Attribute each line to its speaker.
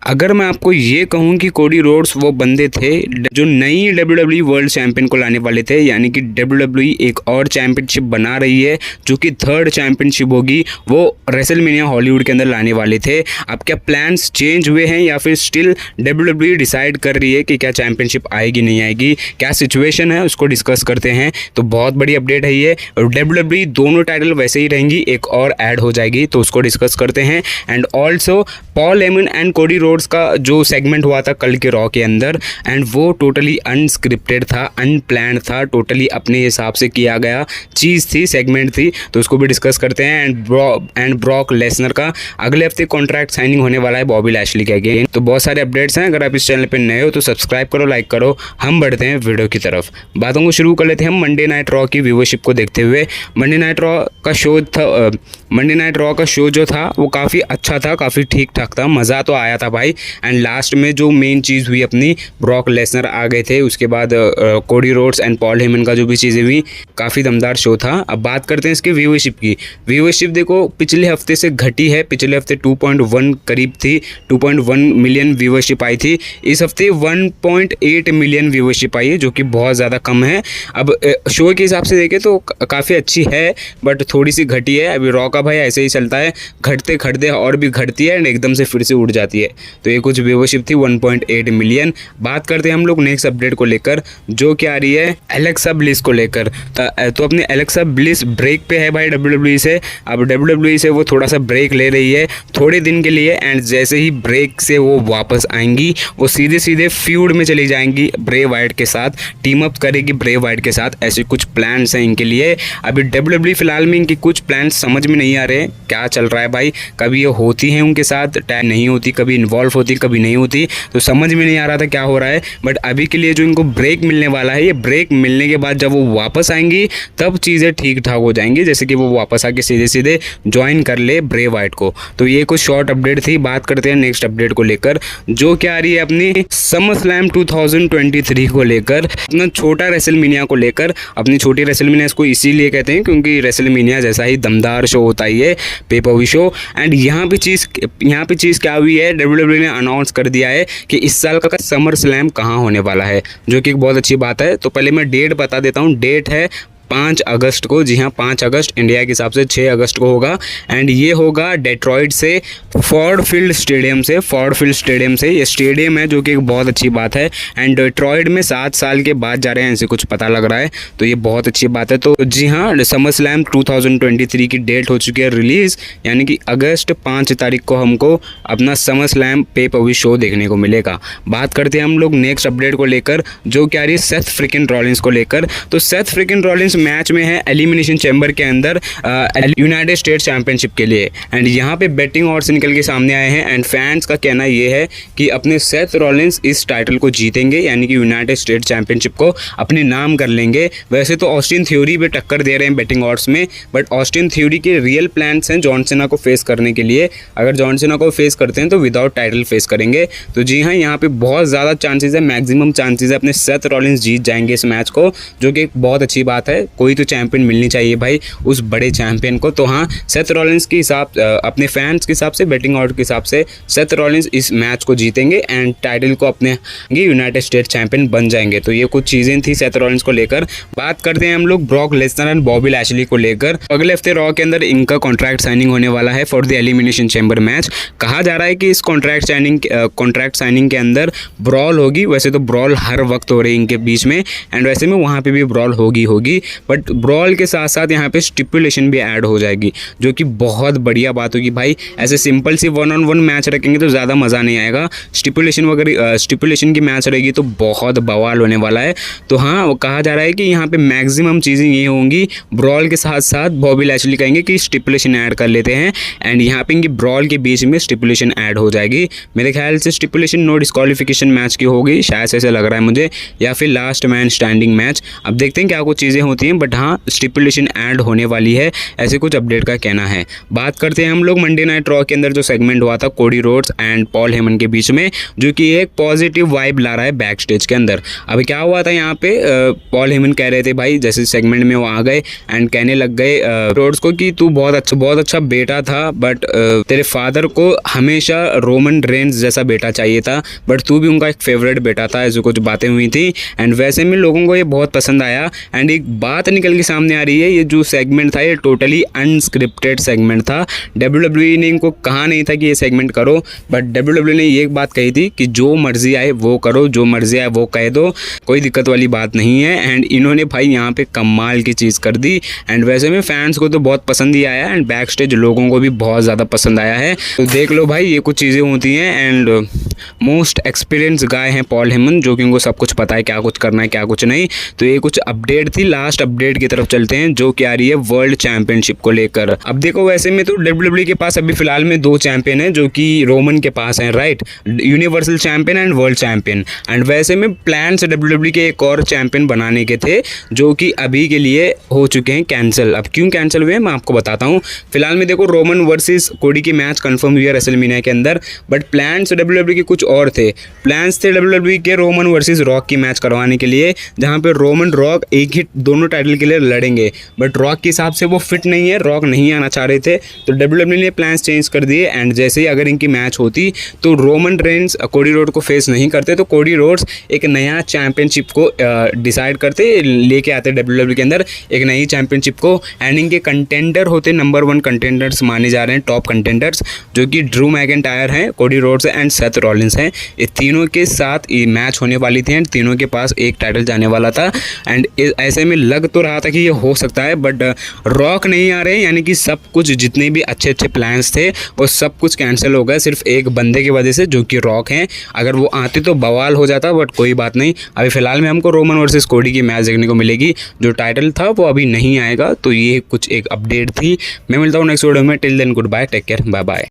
Speaker 1: अगर मैं आपको ये कहूँ कि कोडी रोड्स वो बंदे थे जो नई WWE वर्ल्ड चैंपियन को लाने वाले थे, यानी कि WWE एक और चैंपियनशिप बना रही है जो कि 3rd चैंपियनशिप होगी, वो रेसलमेनिया हॉलीवुड के अंदर लाने वाले थे। अब क्या प्लान्स चेंज हुए हैं या फिर स्टिल WWE डिसाइड कर रही है कि क्या चैंपियनशिप आएगी नहीं आएगी, क्या सिचुएशन है उसको डिस्कस करते हैं। तो बहुत बड़ी अपडेट है ये। WWE दोनों टाइटल वैसे ही रहेंगी, एक और ऐड हो जाएगी तो उसको डिस्कस करते हैं। And also Paul Heyman and Cody Rhodes का जो सेगमेंट हुआ था कल के रॉ के अंदर, एंड वो टोटली अनस्क्रिप्टेड था, अनप्लान्ड था, टोटली अपने हिसाब से किया गया चीज़ थी, सेगमेंट थी, तो उसको भी डिस्कस करते हैं। एंड ब्रॉक लेसनर का अगले हफ्ते कॉन्ट्रैक्ट साइनिंग होने वाला है बॉबी लैशली के अगेन। तो बहुत सारे अपडेट्स हैं। अगर आप इस चैनल पर नए हो तो सब्सक्राइब करो, लाइक करो। हम बढ़ते हैं वीडियो की तरफ। बातों को शुरू कर लेते हैं हम मंडे नाइट रॉ की व्यूअरशिप को देखते हुए। मंडे नाइट रॉ का शो जो था वो काफ़ी अच्छा था, काफ़ी ठीक ठाक था, मज़ा तो आया था भाई। एंड लास्ट में जो मेन चीज़ हुई अपनी, ब्रॉक लेसनर आ गए थे, उसके बाद Cody Rhodes and Paul Heyman का जो भी चीज़ें हुई, काफ़ी दमदार शो था। अब बात करते हैं इसके व्यूअरशिप की। व्यूअरशिप देखो पिछले हफ्ते से घटी है, पिछले हफ्ते 2.1 करीब थी, 2.1 मिलियन व्यूअरशिप आई थी। इस हफ्ते 1.8 मिलियन व्यूअरशिप आई है, जो कि बहुत ज़्यादा कम है। अब शो के हिसाब से देखें तो काफ़ी अच्छी है, बट थोड़ी सी घटी है। अभी रॉ का भाई ऐसे ही चलता है, घटते घटते और भी घटती है एंड एकदम से फिर से उड़ जाती है। तो ये कुछ व्यूअरशिप थी 1.8 मिलियन। बात करते हैं हम लोग नेक्स्ट अपडेट को लेकर, जो क्या आ रही है एलेक्सा ब्लिस को लेकर। तो अपने एलेक्सा ब्लिस ब्रेक पे है भाई WWE से। अब WWE से वो थोड़ा सा ब्रेक ले रही है थोड़े दिन के लिए, एंड जैसे ही ब्रेक से वो वापस आएंगी वो सीधे सीधे फ्यूड में चली जाएंगी ब्रे वाइट के साथ, टीम अप करेगी ब्रे वाइट के साथ। ऐसे कुछ प्लान्स हैं इनके लिए। अभी WWE फिलहाल में इनकी कुछ प्लान्स समझ में नहीं आ रहे क्या चल रहा है भाई। कभी ये होती हैं उनके साथ, टाइम नहीं होती, कभी इन्वॉल्व होती, कभी नहीं होती, तो समझ में नहीं आ रहा था क्या हो रहा है। बट अभी के लिए जो इनको ब्रेक मिलने वाला है, ये ब्रेक मिलने के बाद जब वो वापस आएंगी तब चीज़ें ठीक ठाक हो जाएंगी, जैसे कि वो वापस आके सीधे सीधे ज्वाइन कर ले ब्रे वाइट को। तो ये कुछ शॉर्ट अपडेट थी। बात करते हैं नेक्स्ट अपडेट को लेकर, जो क्या आ रही है अपनी समर स्लैम 2023 को लेकर, अपना छोटा रेसलमेनिया को लेकर। अपनी छोटी रेसलमेनिया इसको इसीलिए कहते हैं क्योंकि रेसलमेनिया जैसा ही दमदार शो होता है ये पे पर व्यू शो। एंड यहाँ पे चीज़ क्या हुई है, WWE ने अनाउंस कर दिया है कि इस साल का समर स्लैम कहाँ होने वाला है, जो कि एक बहुत अच्छी बात है। तो पहले मैं डेट बता देता हूँ। डेट है 5 अगस्त को, जी हाँ 5 अगस्त, इंडिया के हिसाब से 6 अगस्त को होगा। एंड ये होगा डेट्रॉइट से फॉर्ड फील्ड स्टेडियम से। ये स्टेडियम है जो कि एक बहुत अच्छी बात है। एंड डेट्रॉइट में 7 साल के बाद जा रहे हैं, ऐसे कुछ पता लग रहा है, तो ये बहुत अच्छी बात है। तो जी हाँ, समर स्लैम 2023 की डेट हो चुकी है रिलीज़, यानी कि अगस्त 5 तारीख को हमको अपना समर स्लैम पे पर व्यू शो देखने को मिलेगा। बात करते हैं हम लोग नेक्स्ट अपडेट को लेकर, जो क्या रही है सेथ फ्रिकिन रॉलिंस को लेकर। तो सेथ फ्रिकिन रॉलिंस मैच में है एलिमिनेशन चैम्बर के अंदर यूनाइटेड स्टेट्स चैंपियनशिप के लिए। एंड यहाँ पे बेटिंग ऑड्स निकल के सामने आए हैं, एंड फैंस का कहना ये है कि अपने सेथ रॉलिंस इस टाइटल को जीतेंगे, यानी कि यूनाइटेड स्टेट्स चैंपियनशिप को अपने नाम कर लेंगे। वैसे तो ऑस्टिन थ्योरी भी टक्कर दे रहे हैं बेटिंग ऑड्स में, बट ऑस्टिन थ्योरी के रियल प्लान्स हैं जॉन सीना को फेस करने के लिए। अगर जॉन सीना को फेस करते हैं तो विदाउट टाइटल फेस करेंगे। तो जी हाँ, यहाँ पे बहुत ज़्यादा चांसेस है, मैक्सिमम चांसेस है अपने सेथ रॉलिंस जीत जाएंगे इस मैच को, जो कि बहुत अच्छी बात है। कोई तो चैंपियन मिलनी चाहिए भाई उस बड़े चैंपियन को। तो हाँ, सेथ रॉलिंस के हिसाब, अपने फैंस के हिसाब से, बेटिंग ऑड के हिसाब से सेथ रॉलिंस इस मैच को जीतेंगे एंड टाइटल को अपने यूनाइटेड स्टेट्स चैंपियन बन जाएंगे। तो ये कुछ चीज़ें थी सेथ रॉलिंस को लेकर। बात करते हैं हम लोग Brock Lesnar and Bobby Lashley को लेकर। अगले हफ्ते रॉ के अंदर इनका कॉन्ट्रैक्ट साइनिंग होने वाला है for the elimination chamber match. कहा जा रहा है कि इस कॉन्ट्रैक्ट साइनिंग के अंदर ब्रॉल होगी। वैसे तो ब्रॉल हर वक्त हो रही है इनके बीच में, एंड वैसे में वहाँ पे भी ब्रॉल होगी, बट ब्रॉल के साथ साथ यहाँ पे स्टिपुलेशन भी ऐड हो जाएगी, जो कि बहुत बढ़िया बात होगी भाई। ऐसे सिंपल सी 1-on-1 मैच रखेंगे तो ज़्यादा मज़ा नहीं आएगा। स्टिपुलेशन की मैच रहेगी तो बहुत बवाल होने वाला है। तो हाँ, वो कहा जा रहा है कि यहाँ पे मैक्सिमम चीज़ें ये होंगी, ब्रॉल के साथ साथ बॉबी लैशली कहेंगे कि स्टिपुलेशन ऐड कर लेते हैं, एंड यहाँ पे इनकी ब्रॉल के बीच में स्टिपुलेशन ऐड हो जाएगी। मेरे ख्याल से स्टिपुलेशन नो डिस्क्वालिफिकेशन मैच की होगी, शायद ऐसे लग रहा है मुझे, या फिर लास्ट मैन स्टैंडिंग मैच। अब देखते हैं क्या कुछ चीज़ें होती होती हैं, बट हाँ स्टिपुलेशन ऐड होने वाली है, ऐसे कुछ अपडेट का कहना है। बात करते हैं हम लोग मंडे नाइट रॉ के अंदर जो सेगमेंट हुआ था Cody Rhodes and Paul Heyman के बीच में, जो कि एक पॉजिटिव वाइब ला रहा है बैक स्टेज के अंदर। अभी क्या हुआ था यहाँ पे, पॉल हेमन कह रहे थे भाई, जैसे सेगमेंट में वो आ गए एंड कहने लग गए रोड्स को कि तू बहुत अच्छा बेटा था, बट तेरे फादर को हमेशा रोमन रेंस जैसा बेटा चाहिए था, बट तू भी उनका एक फेवरेट बेटा था, ऐसी कुछ बातें हुई थी। एंड वैसे में लोगों को ये बहुत पसंद आया। एंड एक बात निकल के सामने आ रही है, ये जो सेगमेंट था ये टोटली अनस्क्रिप्टेड सेगमेंट था। WWE ने इनको कहा नहीं था कि ये सेगमेंट करो, बट WWE ने ये बात कही थी कि जो मर्जी आए वो करो, जो मर्जी आए वो कह दो, कोई दिक्कत वाली बात नहीं है। एंड इन्होंने भाई यहाँ पे कमाल की चीज़ कर दी। एंड वैसे में फैंस को तो बहुत पसंद ही आया एंड बैक स्टेज लोगों को भी बहुत ज़्यादा पसंद आया है। तो देख लो भाई, ये कुछ चीज़ें होती हैं। एंड मोस्ट एक्सपीरियंस गाय हैं पॉल हेमन, जो कि उनको सब कुछ पता है, क्या कुछ करना है क्या कुछ नहीं। तो ये कुछ अपडेट थी। लास्ट अपडेट की तरफ चलते हैं, जो कि आ रही है वर्ल्ड चैंपियनशिप को लेकर। अब देखो वैसे में तो WWE के पास अभी फिलहाल में 2 चैंपियन हैं, जो कि रोमन के पास हैं, right, universal champion and world champion. And वैसे में प्लान्स WWE के एक और चैंपियन बनाने के थे, जो कि अभी के लिए हो चुके हैं कैंसिल। अब क्यों कैंसिल हुए मैं आपको बताता हूँ। फिलहाल में देखो रोमन वर्सेस कोडी की मैच कंफर्म हुई है रेसलमेनिया के अंदर, बट प्लान्स WWE के कुछ और थे। प्लान्स थे WWE के रोमन वर्सेस रॉक की मैच करवाने के लिए, जहाँ पे रोमन रॉक एक ही दोनों टाइटल के लिए लड़ेंगे, बट रॉक के हिसाब से वो फिट नहीं है, रॉक नहीं आना चाह रहे थे, तो WWE ने प्लान्स चेंज कर दिए। एंड जैसे ही अगर इनकी मैच होती तो रोमन रेंस कोडी रोड को फेस नहीं करते, तो कोडी रोड्स एक नया चैंपियनशिप को डिसाइड करते, लेके आते WWE के अंदर एक नई चैंपियनशिप को। एंड इनके कंटेंडर होते नंबर 1 कंटेंडर्स माने जा रहे हैं, टॉप कंटेंडर्स, जो कि ड्रू मैकिंटायर हैं, Cody Rhodes and Seth Rollins हैं। ये तीनों के साथ ये मैच होने वाली थी एंड तीनों के पास एक टाइटल जाने वाला था। एंड ऐसे में लग तो रहा था कि ये हो सकता है, बट रॉक नहीं आ रहे, यानी कि सब कुछ जितने भी अच्छे प्लान्स थे वो सब कुछ कैंसिल हो गए, सिर्फ एक बंदे की वजह से, जो कि रॉक हैं। अगर वो आते तो बवाल हो जाता, बट कोई बात नहीं। अभी फिलहाल में हमको रोमन वर्सेस कोडी की मैच देखने को मिलेगी, जो टाइटल था वो अभी नहीं आएगा। तो ये कुछ एक अपडेट थी। मैं मिलता हूँ नेक्स्ट वीडियो में। Till then goodbye, take care, bye bye.